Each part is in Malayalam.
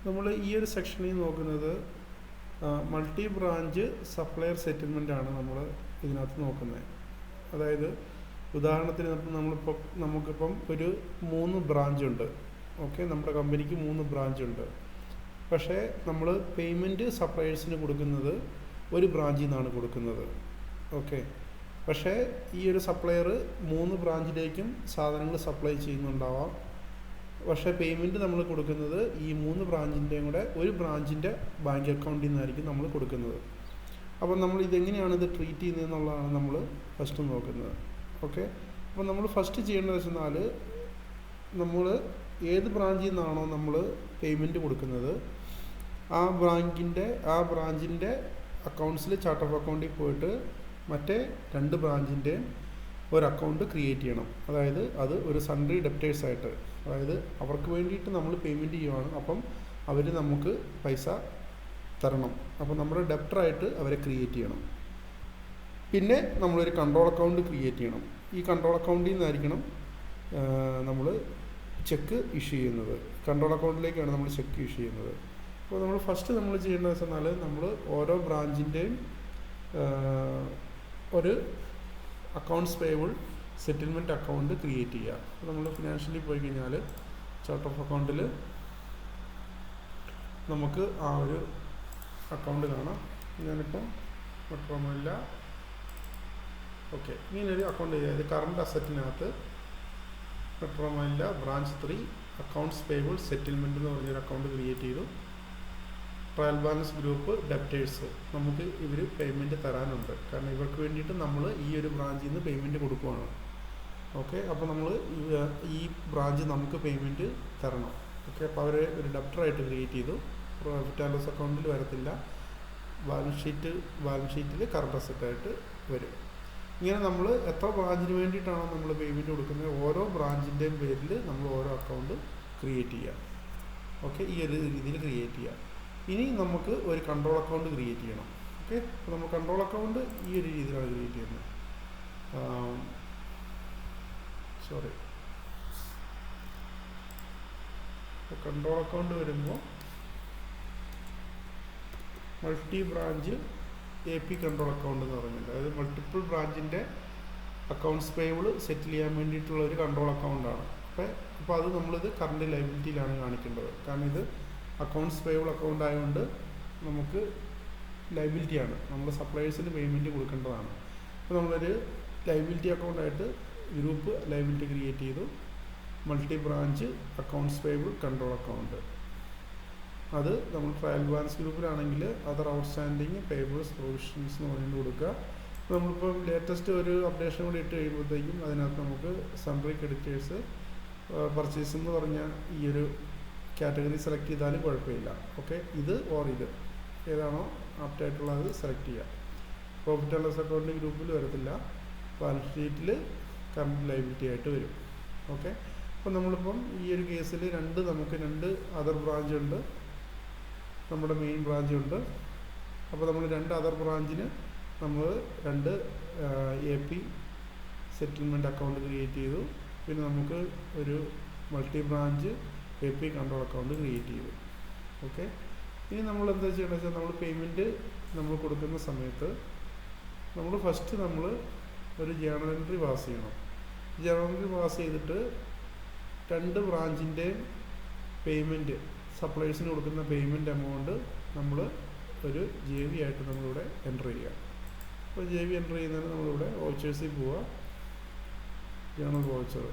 നമ്മൾ ഈ ഒരു സെക്ഷനിൽ നോക്കുന്നത് മൾട്ടി ബ്രാഞ്ച് സപ്ലയർ സെറ്റിൽമെൻ്റ് ആണ് നമ്മൾ ഇതിനകത്ത് നോക്കുന്നത്. അതായത് ഉദാഹരണത്തിന് നമുക്കിപ്പം ഒരു 3 ബ്രാഞ്ചുണ്ട്. ഓക്കെ, നമ്മുടെ കമ്പനിക്ക് 3 ബ്രാഞ്ചുണ്ട്. പക്ഷേ നമ്മൾ പേയ്മെൻറ്റ് സപ്ലയേഴ്സിന് കൊടുക്കുന്നത് ഒരു ബ്രാഞ്ചിൽ നിന്നാണ് കൊടുക്കുന്നത്. ഓക്കെ, പക്ഷേ ഈ ഒരു സപ്ലയർ 3 ബ്രാഞ്ചിലേക്കും സാധനങ്ങൾ സപ്ലൈ ചെയ്യുന്നുണ്ടാവാം. പക്ഷേ പേയ്മെൻറ്റ് നമ്മൾ കൊടുക്കുന്നത് ഈ 3 ബ്രാഞ്ചിൻ്റെയും കൂടെ ഒരു ബ്രാഞ്ചിൻ്റെ ബാങ്ക് അക്കൗണ്ടിൽ നിന്നായിരിക്കും നമ്മൾ കൊടുക്കുന്നത്. അപ്പോൾ നമ്മൾ ഇതെങ്ങനെയാണ് ഇത് ട്രീറ്റ് ചെയ്യുന്നതെന്നുള്ളതാണ് നമ്മൾ ഫസ്റ്റ് നോക്കുന്നത്. ഓക്കെ, അപ്പോൾ നമ്മൾ ഫസ്റ്റ് ചെയ്യേണ്ടത് വെച്ചെന്നാൽ നമ്മൾ ഏത് ബ്രാഞ്ചിൽ നിന്നാണോ നമ്മൾ പേയ്മെൻറ്റ് കൊടുക്കുന്നത് ആ ബ്രാഞ്ചിൻ്റെ അക്കൗണ്ട്സിൽ ചാർട്ട് ഓഫ് അക്കൗണ്ടിൽ പോയിട്ട് മറ്റേ 2 ബ്രാഞ്ചിൻ്റെയും ഒരു അക്കൗണ്ട് ക്രിയേറ്റ് ചെയ്യണം. അതായത് അത് ഒരു സൺഡ്രി ഡെപ്റ്റേഴ്സായിട്ട്, അതായത് അവർക്ക് വേണ്ടിയിട്ട് നമ്മൾ പേയ്മെൻറ്റ് ചെയ്യുവാണ്. അപ്പം അവർ നമുക്ക് പൈസ തരണം. അപ്പോൾ നമ്മുടെ ഡെപ്റ്ററായിട്ട് അവരെ ക്രിയേറ്റ് ചെയ്യണം. പിന്നെ നമ്മളൊരു കൺട്രോൾ അക്കൗണ്ട് ക്രിയേറ്റ് ചെയ്യണം. ഈ കൺട്രോൾ അക്കൗണ്ടിൽ നിന്നായിരിക്കണം നമ്മൾ ചെക്ക് ഇഷ്യൂ ചെയ്യുന്നത്. കൺട്രോൾ അക്കൗണ്ടിലേക്കാണ് നമ്മൾ ചെക്ക് ഇഷ്യൂ ചെയ്യുന്നത്. അപ്പോൾ നമ്മൾ ഫസ്റ്റ് നമ്മൾ ചെയ്യേണ്ടത് വെച്ചാൽ നമ്മൾ ഓരോ ബ്രാഞ്ചിൻ്റെയും ഒരു accounts payable settlement account create ചെയ്യുക. അപ്പോൾ നമ്മൾ ഫിനാൻഷ്യലി പോയി കഴിഞ്ഞാൽ ചാർട്ട് ഓഫ് അക്കൗണ്ടിൽ നമുക്ക് ആ ഒരു അക്കൗണ്ട് കാണാം. ഞാനിപ്പം മറ്റൊന്നുമില്ല. ഓക്കെ, ഇങ്ങനൊരു അക്കൗണ്ട് ചെയ്ത് കറണ്ട് അസറ്റിനകത്ത് മറ്റൊന്നുമില്ല ബ്രാഞ്ച് 3 അക്കൗണ്ട്സ് പേയബിൾ സെറ്റിൽമെൻറ്റ് എന്ന് പറഞ്ഞൊരു അക്കൗണ്ട് ക്രിയേറ്റ് ചെയ്തു. ട്രയൽ ബാലൻസ് ഗ്രൂപ്പ് ഡെപ്റ്റേഴ്സ്, നമുക്ക് ഇവർ പേയ്മെൻറ്റ് തരാനുണ്ട്. കാരണം ഇവർക്ക് വേണ്ടിയിട്ട് നമ്മൾ ഈ ഒരു ബ്രാഞ്ചിൽ നിന്ന് പേയ്മെൻറ്റ് കൊടുക്കുവാണ്. ഓക്കെ, അപ്പോൾ നമ്മൾ ഈ ബ്രാഞ്ച് നമുക്ക് പേയ്മെൻറ്റ് തരണം. ഓക്കെ, അപ്പോൾ അവരെ ഒരു ഡെപ്റ്ററായിട്ട് ക്രിയേറ്റ് ചെയ്തു. പ്രോഫിറ്റ് ആൻഡ് ലോസ് അക്കൗണ്ടിൽ വരത്തില്ല, ബാലൻസ് ഷീറ്റിൽ കറണ്ട് അസറ്റായിട്ട് വരും. ഇങ്ങനെ നമ്മൾ എത്ര ബ്രാഞ്ചിന് വേണ്ടിയിട്ടാണോ നമ്മൾ പേയ്മെൻറ്റ് കൊടുക്കുന്നത് ഓരോ ബ്രാഞ്ചിൻ്റെയും പേരിൽ നമ്മൾ ഓരോ അക്കൗണ്ട് ക്രിയേറ്റ് ചെയ്യുക. ഓക്കെ, ഈ ഒരു രീതിയിൽ ക്രിയേറ്റ് ചെയ്യുക. ഇനി നമുക്ക് ഒരു കൺട്രോൾ അക്കൗണ്ട് ക്രിയേറ്റ് ചെയ്യണം. ഓക്കെ, അപ്പോൾ നമ്മൾ കൺട്രോൾ അക്കൗണ്ട് ഈ ഒരു രീതിയിലാണ് ക്രിയേറ്റ് ചെയ്യുന്നത്. കൺട്രോൾ അക്കൗണ്ട് വരുമ്പോൾ multi branch AP control account എന്ന് പറയുന്നത്, അതായത് മൾട്ടിപ്പിൾ ബ്രാഞ്ചിൻ്റെ അക്കൗണ്ട്സ് പേയബിൾ സെറ്റിൽ ചെയ്യാൻ വേണ്ടിയിട്ടുള്ള ഒരു കൺട്രോൾ അക്കൗണ്ടാണ്. അപ്പോൾ അത് നമ്മളിത് കറണ്ട് ലയബിലിറ്റിയിലാണ് കാണിക്കേണ്ടത്. കാരണം ഇത് അക്കൗണ്ട്സ് പേയബിൾ അക്കൗണ്ട് ആയതുകൊണ്ട് നമുക്ക് ലയബിലിറ്റിയാണ്, നമ്മൾ സപ്ലയേഴ്സിന് പേയ്മെൻറ്റ് കൊടുക്കേണ്ടതാണ്. അപ്പോൾ നമ്മളൊരു ലയബിലിറ്റി അക്കൗണ്ടായിട്ട് ഗ്രൂപ്പ് ലയബിലിറ്റി ക്രിയേറ്റ് ചെയ്തു. Multi branch accounts payable control account, അത് നമ്മൾ ട്രയൽ ബാലൻസ് ഗ്രൂപ്പിലാണെങ്കിൽ അതർ ഔട്ട്സ്റ്റാൻഡിങ് പേയബിൾസ് പ്രൊവിഷൻസ് എന്ന് പറഞ്ഞിട്ട് കൊടുക്കുക. നമ്മളിപ്പോൾ ലേറ്റസ്റ്റ് ഒരു അപ്ഡേഷൻ കൂടി ഇട്ട് കഴിയുമ്പോഴത്തേക്കും അതിനകത്ത് നമുക്ക് സൺഡ്രി ക്രെഡിറ്റേഴ്സ് പർച്ചേസ് എന്ന് പറഞ്ഞ ഈ ഒരു കാറ്റഗറി സെലക്ട് ചെയ്താലും കുഴപ്പമില്ല. ഓക്കെ, ഇത് ഏതാണോ ആപ്റ്റായിട്ടുള്ളത് സെലക്ട് ചെയ്യുക. പ്രോഫിറ്റ് ആൻഡ് ലോസ് അക്കൗണ്ട് ഗ്രൂപ്പിൽ വരത്തില്ല, ബാലൻസ് ഷീറ്റിൽ കറണ്ട് ലയബിലിറ്റി ആയിട്ട് വരും. ഓക്കെ, അപ്പോൾ നമ്മളിപ്പം ഈ ഒരു കേസിൽ നമുക്ക് രണ്ട് അതർ ബ്രാഞ്ചുണ്ട്, നമ്മുടെ മെയിൻ ബ്രാഞ്ചുണ്ട്. അപ്പോൾ നമ്മൾ 2 അതർ ബ്രാഞ്ചിന് നമ്മൾ 2 AP സെറ്റിൽമെൻറ്റ് അക്കൗണ്ട് ക്രിയേറ്റ് ചെയ്തു. പിന്നെ നമുക്ക് ഒരു multi branch AP control account create ചെയ്തു. ഓക്കെ, ഇനി നമ്മൾ എന്താ ചെയ്യണമെന്ന് വെച്ചാൽ നമ്മൾ പേയ്മെൻറ്റ് നമ്മൾ കൊടുക്കുന്ന സമയത്ത് നമ്മൾ ഫസ്റ്റ് ഒരു ജേണൽ എൻട്രി പാസ് ചെയ്യണം. ജേണൽ എൻട്രി പാസ് ചെയ്തിട്ട് 2 ബ്രാഞ്ചിൻ്റെയും പേയ്മെൻറ്റ് സപ്ലൈസിന് കൊടുക്കുന്ന പേയ്മെൻറ്റ് എമൗണ്ട് നമ്മൾ ഒരു JV ആയിട്ട് നമ്മളിവിടെ എൻ്റർ ചെയ്യുക. അപ്പോൾ JV എൻ്റർ ചെയ്യുന്നതിന് നമ്മളിവിടെ വൗച്ചേഴ്സിൽ പോവുക, ജേണൽ വൗച്ചർ.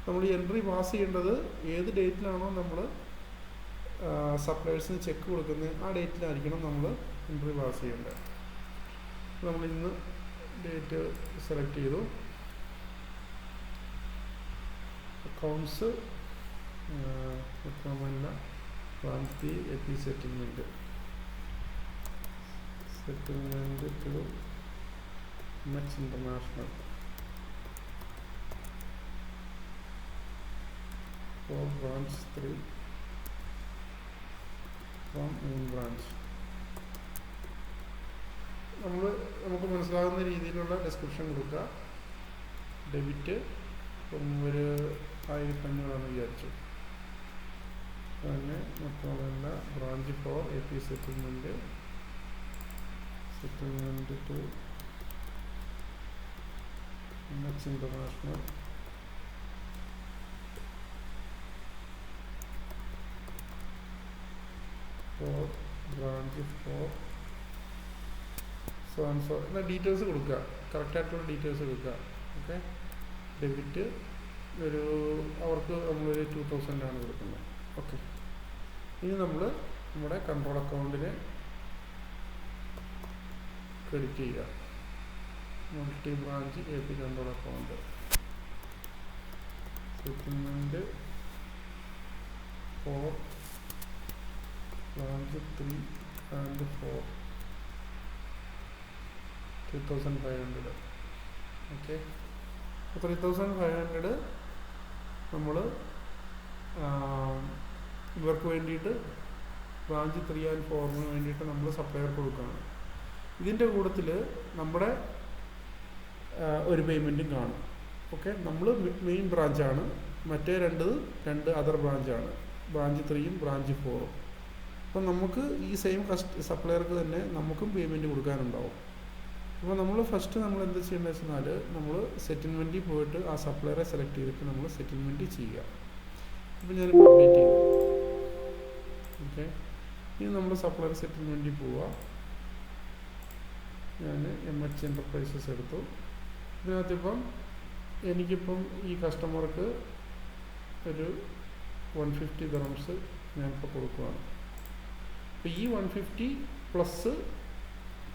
നമ്മൾ ഈ എൻട്രി പാസ് ചെയ്യേണ്ടത് ഏത് ഡേറ്റിലാണോ നമ്മൾ സപ്ലയേഴ്സിന് ചെക്ക് കൊടുക്കുന്നത് ആ ഡേറ്റിലായിരിക്കണം നമ്മൾ എൻട്രി പാസ് ചെയ്യേണ്ടത്. നമ്മൾ ഇന്ന് ഡേറ്റ് സെലക്ട് ചെയ്തു. അക്കൗണ്ട്സ് വാന്തി AP സെറ്റിൽമെൻറ്റ് ടു മെച്ച് international for branch 3 from main branch. നമുക്ക് മനസ്സിലാകുന്ന രീതിയിലുള്ള ഡിസ്ക്രിപ്ഷൻ കൊടുക്കുക. ഡെബിറ്റ് ഒരു 1500 വിചാരിച്ചു. അങ്ങനെ മൊത്തമല്ല branch for AP settlement to MX International for branch for so and so എന്നാൽ ഡീറ്റെയിൽസ് കൊടുക്കുക, കറക്റ്റായിട്ടുള്ള ഡീറ്റെയിൽസ് കൊടുക്കുക. ഓക്കെ, ഡെബിറ്റ് ഒരു അവർക്ക് നമ്മളൊരു 2000 ആണ് കൊടുക്കുന്നത്. ഓക്കെ, ഇനി നമ്മൾ നമ്മുടെ കൺട്രോൾ അക്കൗണ്ടിനെ ക്രെഡിറ്റ് ചെയ്യുക. Multi branch AP control account settlement for branch 3 and 4 3500. Okay, 3500 നമ്മൾ ഇവർക്ക് വേണ്ടിയിട്ട് ബ്രാഞ്ച് 3 and 4 വേണ്ടിയിട്ട് നമ്മൾ സപ്ലയർക്ക് കൊടുക്കുകയാണ്. ഇതിൻ്റെ കൂട്ടത്തിൽ നമ്മുടെ ഒരു പേയ്മെൻറ്റും കാണും. ഓക്കെ, നമ്മൾ മെയിൻ ബ്രാഞ്ചാണ്, മറ്റേ രണ്ട് അതർ ബ്രാഞ്ചാണ്, ബ്രാഞ്ച് 3 ബ്രാഞ്ച് 4. അപ്പം നമുക്ക് ഈ സെയിം സപ്ലയർക്ക് തന്നെ നമുക്കും പേയ്മെൻറ്റ് കൊടുക്കാനുണ്ടാവും. അപ്പോൾ നമ്മൾ ഫസ്റ്റ് നമ്മൾ എന്താ ചെയ്യേണ്ടത് വെച്ചാൽ നമ്മൾ സെറ്റിൽമെൻറ്റിൽ പോയിട്ട് ആ സപ്ലയറെ സെലക്ട് ചെയ്തിട്ട് നമ്മൾ സെറ്റിൽമെൻറ്റ് ചെയ്യുക. അപ്പോൾ ഞാനിപ്പോൾ അപ്ഡേറ്റ് ചെയ്തു. ഓക്കെ, ഇനി നമ്മൾ സപ്ലയർ സെറ്റിൽമെൻറ്റിൽ പോവുക. ഞാൻ MH എൻ്റർപ്രൈസസ് എടുത്തു. ഇതിനകത്തിപ്പം എനിക്കിപ്പം ഈ കസ്റ്റമർക്ക് ഒരു 150 dirhams ഞാനിപ്പോൾ കൊടുക്കുകയാണ്. അപ്പോൾ ഈ 150 പ്ലസ്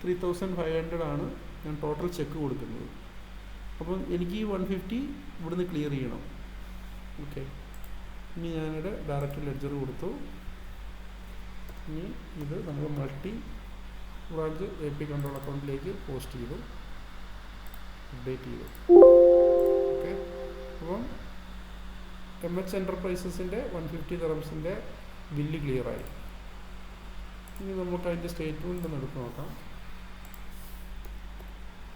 3500 ആണ് ഞാൻ ടോട്ടൽ ചെക്ക് കൊടുക്കുന്നത്. അപ്പം എനിക്ക് ഈ 150 ഇവിടുന്ന് ക്ലിയർ ചെയ്യണം. ഓക്കെ, ഇനി ഞാനിവിടെ ഡയറക്റ്റ് ലെഡ്ജർ കൊടുത്തു. ഇനി ഇത് നമ്മൾ മൾട്ടി ബ്രാഞ്ച് AP കൺട്രോൾ അക്കൗണ്ടിലേക്ക് പോസ്റ്റ് ചെയ്തു, അപ്ഡേറ്റ് ചെയ്തു. ഓക്കെ, അപ്പം MH എൻ്റർപ്രൈസസിൻ്റെ 150 dirhamsൻ്റെ ബില്ല് ക്ലിയറായി. ഇനി നമുക്ക് അതിൻ്റെ സ്റ്റേറ്റ്മെൻറ്റ് ഒന്ന് എടുത്ത് നോക്കാം.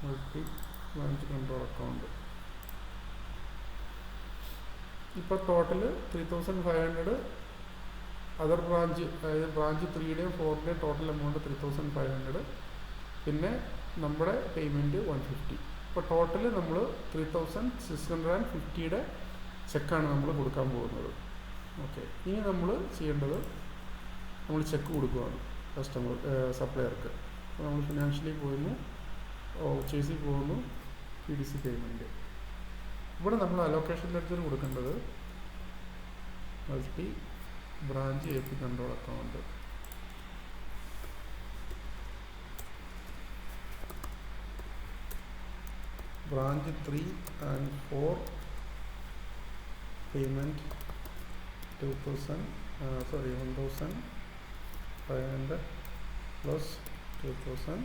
മൾട്ടി ബ്രാഞ്ച് കൺട്രോൾ അക്കൗണ്ട് ഇപ്പോൾ ടോട്ടൽ 3500 അതർ ബ്രാഞ്ച്, അതായത് ബ്രാഞ്ച് 3യുടെയും 4യുടെയും ടോട്ടൽ എമൗണ്ട് 3500, പിന്നെ നമ്മുടെ പേയ്മെൻറ്റ് 150. ഇപ്പോൾ ടോട്ടൽ നമ്മൾ 3650യുടെ ചെക്കാണ് നമ്മൾ കൊടുക്കാൻ പോകുന്നത്. ഓക്കെ, ഇനി നമ്മൾ ചെയ്യേണ്ടത് നമ്മൾ ചെക്ക് കൊടുക്കുകയാണ് സപ്ലയർക്ക്. അപ്പോൾ നമ്മൾ ഫിനാൻഷ്യലി പോകുന്നു, ചേസി പോകുന്നു, PDC പേയ്മെൻറ്റ്. ഇവിടെ നമ്മൾ അലോക്കേഷൻ ലെഡ്ജർ കൊടുക്കേണ്ടത് multi branch AP control account. Branch 3 and 4 payment 1500 plus 2000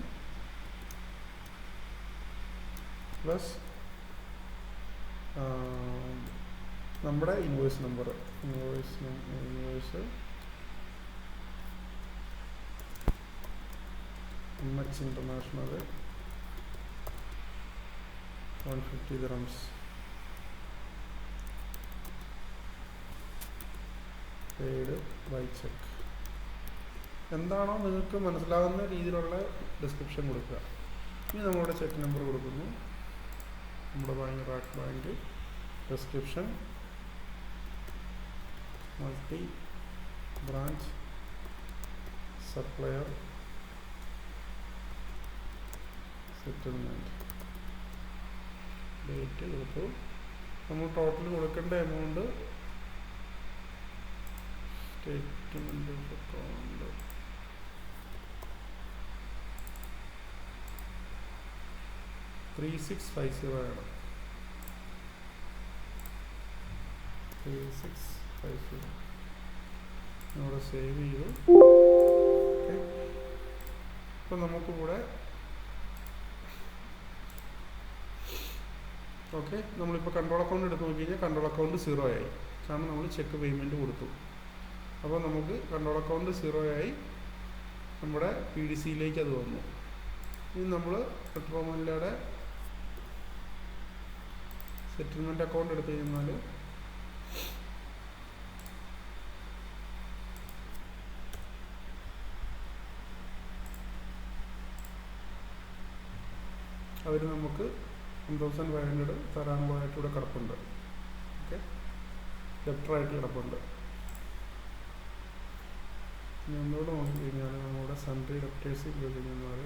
plus നമ്മുടെ invoice number, invoice MH international 150 dirhams. Paid by cheque. എന്താണോ നിങ്ങൾക്ക് മനസ്സിലാകുന്ന രീതിയിലുള്ള ഡിസ്ക്രിപ്ഷൻ കൊടുക്കുക. ഇനി നമ്മളുടെ ചെക്ക് നമ്പർ കൊടുക്കുന്നു, നമ്മുടെ rack bank, description multi branch supplier settlement, date കൊടുത്തു. നമ്മൾ ടോട്ടൽ കൊടുക്കേണ്ട എമൗണ്ട് സ്റ്റേറ്റ്മെൻറ്റ് ഓഫ് അക്കൗണ്ട് 3650 ആണ്. 3650 അവിടെ സേവ് ചെയ്തു. ഓക്കെ, ഇപ്പം നമുക്കിവിടെ ഓക്കെ, നമ്മളിപ്പോൾ കൺട്രോൾ അക്കൗണ്ട് എടുത്ത് നോക്കി കഴിഞ്ഞാൽ കൺട്രോൾ അക്കൗണ്ട് 0 ആയി, കാരണം നമ്മൾ ചെക്ക് പേയ്മെൻറ്റ് കൊടുത്തു. അപ്പോൾ നമുക്ക് കൺട്രോൾ അക്കൗണ്ട് 0 ആയി, നമ്മുടെ PDCയിലേക്ക് അത് വന്നു. ഇനി നമ്മൾ പെട്രോമല്ലയുടെ സെറ്റിൽമെൻറ്റ് അക്കൗണ്ട് എടുത്തു കഴിഞ്ഞാൽ അവർ നമുക്ക് 1500 തരാനുള്ളതായിട്ട് ഇവിടെ കിടപ്പുണ്ട്. ഓക്കെ, ഡെപ്റ്ററായിട്ട് കിടപ്പുണ്ട്. ഇനി ഒന്നുകൂടെ നോക്കിക്കഴിഞ്ഞാൽ നമ്മുടെ സൺട്രി ഡെപ്റ്റേഴ്സ് പോയി കഴിഞ്ഞാൽ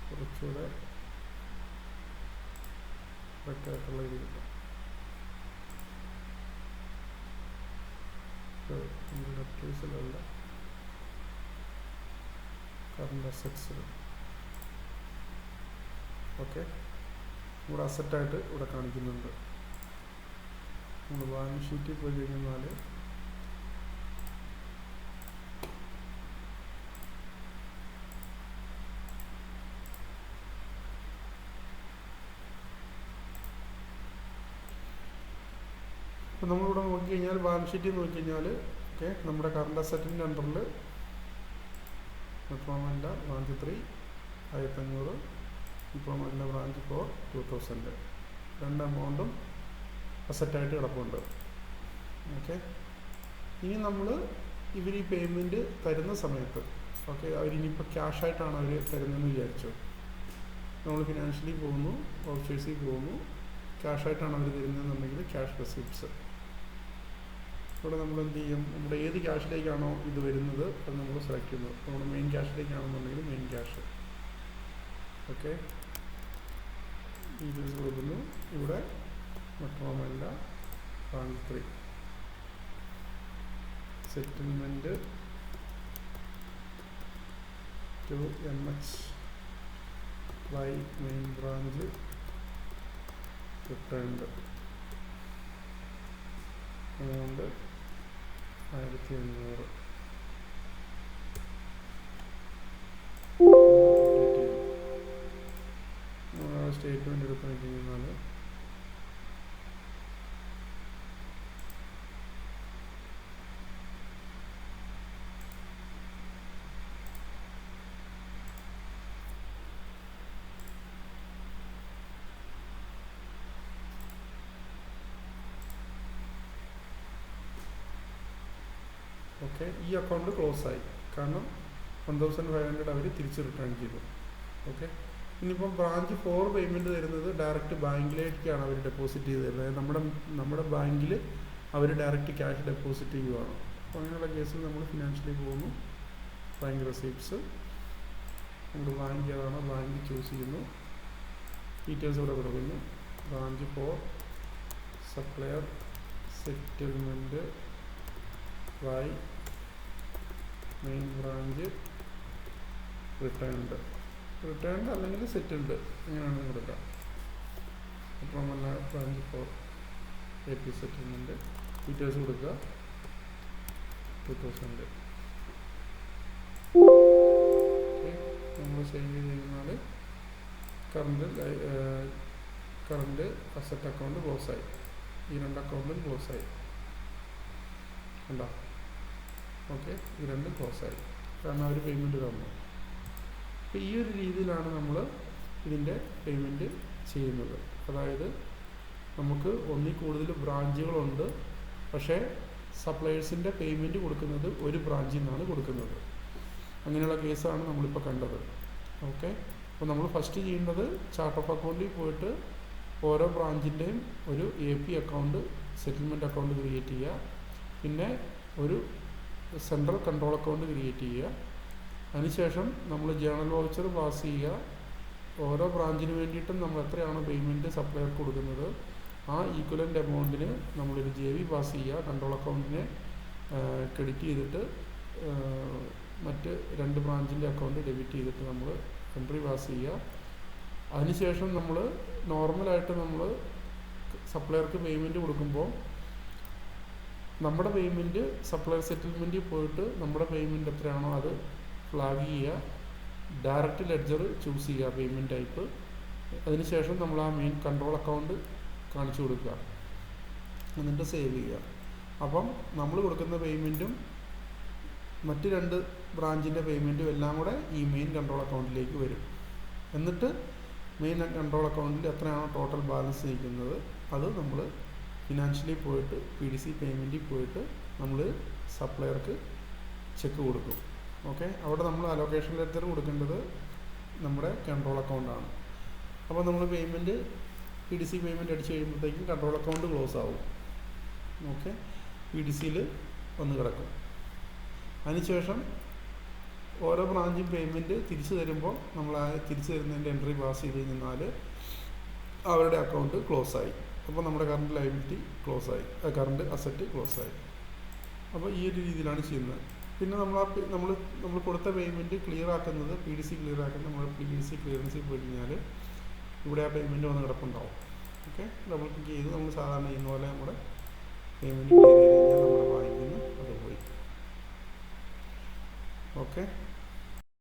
കുറച്ചുകൂടെ കറക്റ്റായിട്ടുള്ള ഇത് കിട്ടും. ഡെപ്റ്റേഴ്സിലല്ല, കറണ്ട് അസറ്റ്സിൽ. ഓക്കെ, ഇവിടെ അസറ്റായിട്ട് ഇവിടെ കാണിക്കുന്നുണ്ട്. നമ്മൾ ബാലൻസ് ഷീറ്റിൽ പോയി കഴിഞ്ഞാൽ അപ്പോൾ നമ്മളിവിടെ നോക്കിക്കഴിഞ്ഞാൽ ബാലൻസ് ഷീറ്റിൽ നോക്കിക്കഴിഞ്ഞാൽ ഓക്കെ, നമ്മുടെ കറണ്ട് അസറ്റിൻ്റെ അണ്ടറിൽ മെട്രോമല്ല ബ്രാഞ്ച് 3 1500, മെട്രോമല്ല ബ്രാഞ്ച് 4 2000. രണ്ട് എമൗണ്ടും അസറ്റായിട്ട് കിടപ്പുണ്ട്. ഓക്കെ, ഇനി നമ്മൾ ഇവർ ഈ പേയ്മെൻറ്റ് തരുന്ന സമയത്ത് ഓക്കെ, അവരിനിപ്പോൾ ക്യാഷായിട്ടാണ് അവർ തരുന്നതെന്ന് വിചാരിച്ചു. നമ്മൾ ഫിനാൻഷ്യലി പോകുന്നു, വൗച്ചേഴ്സിൽ പോകുന്നു, ക്യാഷായിട്ടാണ് അവർ തരുന്നതെന്നുണ്ടെങ്കിൽ ക്യാഷ് റെസിപ്റ്റ്സ്. ഇവിടെ നമ്മൾ എന്ത് ചെയ്യും, നമ്മുടെ ഏത് ക്യാഷിലേക്കാണോ ഇത് വരുന്നത് അത് നമ്മൾ സെലക്ട് ചെയ്യുന്നു. നമ്മുടെ മെയിൻ ക്യാഷിലേക്കാണെന്നുണ്ടെങ്കിൽ മെയിൻ ക്യാഷ്. ഓക്കെ, ഡീറ്റെയിൽസ് കൊടുക്കുന്നു. ഇവിടെ മെട്രോമല്ല branch 3 settlement to MH by main branch returned amount 1500. Statement എടുത്ത് നോക്കിക്കഴിഞ്ഞാൽ ഓക്കെ, ഈ അക്കൗണ്ട് ക്ലോസ് ആയി, കാരണം 1500 അവർ തിരിച്ച് റിട്ടേൺ ചെയ്തു. ഓക്കെ, ഇനിയിപ്പം ബ്രാഞ്ച് 4 പേയ്മെൻറ്റ് തരുന്നത് ഡയറക്റ്റ് ബാങ്കിലേക്കാണ് അവർ ഡെപ്പോസിറ്റ് ചെയ്ത് തരുന്നത്. നമ്മുടെ ബാങ്കിൽ അവർ ഡയറക്റ്റ് ക്യാഷ് ഡെപ്പോസിറ്റ് ചെയ്യുകയാണ്. അപ്പോൾ അങ്ങനെയുള്ള കേസിൽ നമ്മൾ ഫിനാൻഷ്യലി പോകുന്നു, ബാങ്ക് റെസിപ്റ്റ്സ്, നമ്മുടെ ബാങ്ക് ഏതാണോ ബാങ്ക് ചൂസ് ചെയ്യുന്നു, ഡീറ്റെയിൽസ് ഇവിടെ കൊടുക്കുന്നു. Branch 4 supplier settlement by main branch returned അല്ലെങ്കിൽ സെറ്റിൽഡ്, ഇങ്ങനെയാണ് കൊടുക്കുക. അപ്പോൾ നല്ല ബ്രാഞ്ച് 4 AP സെറ്റിൽമെൻറ്റ് ഡീറ്റെയിൽസ് കൊടുക്കുക 2000. ഓക്കെ, നമ്മൾ സേവ് ചെയ്ത് കഴിഞ്ഞാൽ കറണ്ട് അസറ്റ് അക്കൗണ്ട് ക്ലോസ് ആയി. ഈ രണ്ട് അക്കൗണ്ടും ക്ലോസ് ആയി ഉണ്ടോ? ഓക്കെ, ഈ രണ്ടും ക്ലോസ് ആയി, കാരണം അവർ പേയ്മെൻറ്റ് തന്നു. അപ്പോൾ ഈ ഒരു രീതിയിലാണ് നമ്മൾ ഇതിൻ്റെ പേയ്മെൻറ്റ് ചെയ്യുന്നത്. അതായത് നമുക്ക് ഒന്നിൽ കൂടുതൽ ബ്രാഞ്ചുകളുണ്ട്, പക്ഷേ സപ്ലയേഴ്സിൻ്റെ പേയ്മെൻറ്റ് കൊടുക്കുന്നത് ഒരു ബ്രാഞ്ചിൽ നിന്നാണ് കൊടുക്കുന്നത്. അങ്ങനെയുള്ള കേസാണ് നമ്മളിപ്പോൾ കണ്ടത്. ഓക്കെ, അപ്പോൾ നമ്മൾ ഫസ്റ്റ് ചെയ്യേണ്ടത് ചാർട്ട് ഓഫ് അക്കൗണ്ടിൽ പോയിട്ട് ഓരോ ബ്രാഞ്ചിൻ്റെയും ഒരു AP account settlement account create ചെയ്യുക. പിന്നെ ഒരു സെൻട്രൽ കൺട്രോൾ അക്കൗണ്ട് ക്രിയേറ്റ് ചെയ്യുക. അതിനുശേഷം നമ്മൾ ജേണൽ വൗച്ചർ പാസ് ചെയ്യുക. ഓരോ ബ്രാഞ്ചിന് വേണ്ടിയിട്ടും നമ്മൾ എത്രയാണോ പേയ്മെൻറ്റ് സപ്ലയർക്ക് കൊടുക്കുന്നത് ആ ഈക്വലൻ്റ് എമൗണ്ടിന് നമ്മളൊരു JV പാസ് ചെയ്യുക. കൺട്രോൾ അക്കൗണ്ടിനെ ക്രെഡിറ്റ് ചെയ്തിട്ട് മറ്റ് 2 ബ്രാഞ്ചിൻ്റെ അക്കൗണ്ട് ഡെബിറ്റ് ചെയ്തിട്ട് നമ്മൾ എൻട്രി പാസ് ചെയ്യുക. അതിനുശേഷം നമ്മൾ നോർമലായിട്ട് നമ്മൾ സപ്ലയർക്ക് പേയ്മെൻറ്റ് കൊടുക്കുമ്പോൾ നമ്മുടെ പേയ്മെൻറ്റ് സപ്ലയർ സെറ്റിൽമെൻറ്റിൽ പോയിട്ട് നമ്മുടെ പേയ്മെൻറ്റ് എത്രയാണോ അത് ഫ്ലാഗ് ചെയ്യുക. ഡയറക്റ്റ് ലെഡ്ജർ ചൂസ് ചെയ്യുക പേയ്മെൻറ്റ് ടൈപ്പ്. അതിനുശേഷം നമ്മൾ ആ മെയിൻ കൺട്രോൾ അക്കൗണ്ട് കാണിച്ചു കൊടുക്കുക, എന്നിട്ട് സേവ് ചെയ്യുക. അപ്പം നമ്മൾ കൊടുക്കുന്ന പേയ്മെൻറ്റും മറ്റ് 2 ബ്രാഞ്ചിൻ്റെ പേയ്മെൻറ്റും എല്ലാം കൂടെ ഈ മെയിൻ കൺട്രോൾ അക്കൗണ്ടിലേക്ക് വരും. എന്നിട്ട് മെയിൻ കൺട്രോൾ അക്കൗണ്ടിൽ എത്രയാണോ ടോട്ടൽ ബാലൻസ് നിൽക്കുന്നത് അത് നമ്മൾ ഫിനാൻഷ്യലി പോയിട്ട് PDC പേയ്മെൻറ്റിൽ പോയിട്ട് നമ്മൾ സപ്ലയർക്ക് ചെക്ക് കൊടുക്കും. ഓക്കെ, അവിടെ നമ്മൾ അലോക്കേഷൻ ലെറ്റർ കൊടുക്കേണ്ടത് നമ്മുടെ കൺട്രോൾ അക്കൗണ്ടാണ്. അപ്പോൾ നമ്മൾ പേയ്മെൻറ്റ് PDC പേയ്മെൻറ്റ് അടിച്ച് കഴിയുമ്പോഴത്തേക്കും കൺട്രോൾ അക്കൗണ്ട് ക്ലോസ് ആവും. ഓക്കെ, PDCയിൽ വന്ന് കിടക്കും. അതിനുശേഷം ഓരോ ബ്രാഞ്ചും പേയ്മെൻറ്റ് തിരിച്ചു തരുമ്പോൾ നമ്മൾ ആ തിരിച്ചു തരുന്നതിൻ്റെ എൻട്രി പാസ് ചെയ്ത് കഴിഞ്ഞാൽ അവരുടെ അക്കൗണ്ട് ക്ലോസ് ആയി. അപ്പോൾ നമ്മുടെ കറണ്ട് ലയബിലിറ്റി ക്ലോസ് ആയി, കറണ്ട് അസറ്റ് ക്ലോസ് ആയി. അപ്പോൾ ഈ ഒരു രീതിയിലാണ് ചെയ്യുന്നത്. പിന്നെ നമ്മൾ കൊടുത്ത പേയ്മെൻറ്റ് ക്ലിയർ ആക്കുന്നത്, PDC ക്ലിയർ ആക്കുന്നത് നമ്മൾ PDC ക്ലിയറൻസിൽ പോയി കഴിഞ്ഞാൽ ഇവിടെ ആ പേയ്മെൻറ്റ് വന്ന് കിടപ്പുണ്ടാവും. ഓക്കെ, ഡബിൾ ക്ലിക്ക് ചെയ്ത് നമ്മൾ സാധാരണ ചെയ്യുന്ന പോലെ നമ്മുടെ പേയ്മെൻറ്റ് ക്ലിയർ ചെയ്ത് കഴിഞ്ഞാൽ നമ്മുടെ ബാങ്കിൽ നിന്ന് അത് പോയി. ഓക്കെ.